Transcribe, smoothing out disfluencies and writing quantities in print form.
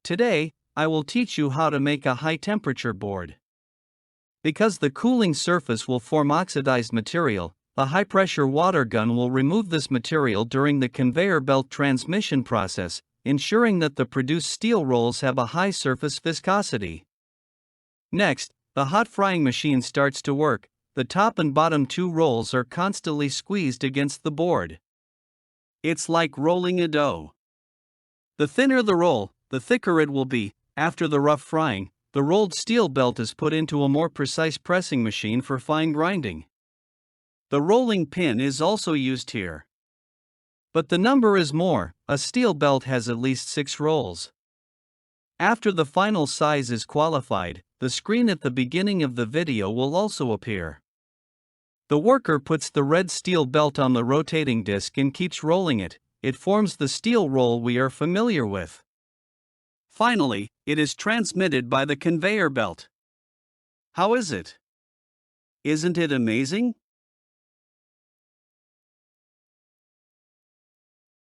Today, I will teach you how to make a high-temperature board. Because the cooling surface will form oxidized material, a high-pressure water gun will remove this material during the conveyor belt transmission process, ensuring that the produced steel rolls have a high surface viscosity. Next, the hot frying machine starts to work. The top and bottom two rolls are constantly squeezed against the board. It's like rolling a dough. The thinner the roll, the thicker it will be. After the rough frying, the rolled steel belt is put into a more precise pressing machine for fine grinding. The rolling pin is also used here. But the number is more. A steel belt has at least 6 rolls. After the final size is qualified, the screen at the beginning of the video will also appear. The worker puts the red steel belt on the rotating disc and keeps rolling it. It forms the steel roll we are familiar with. Finally, it is transmitted by the conveyor belt. How is it? Isn't it amazing?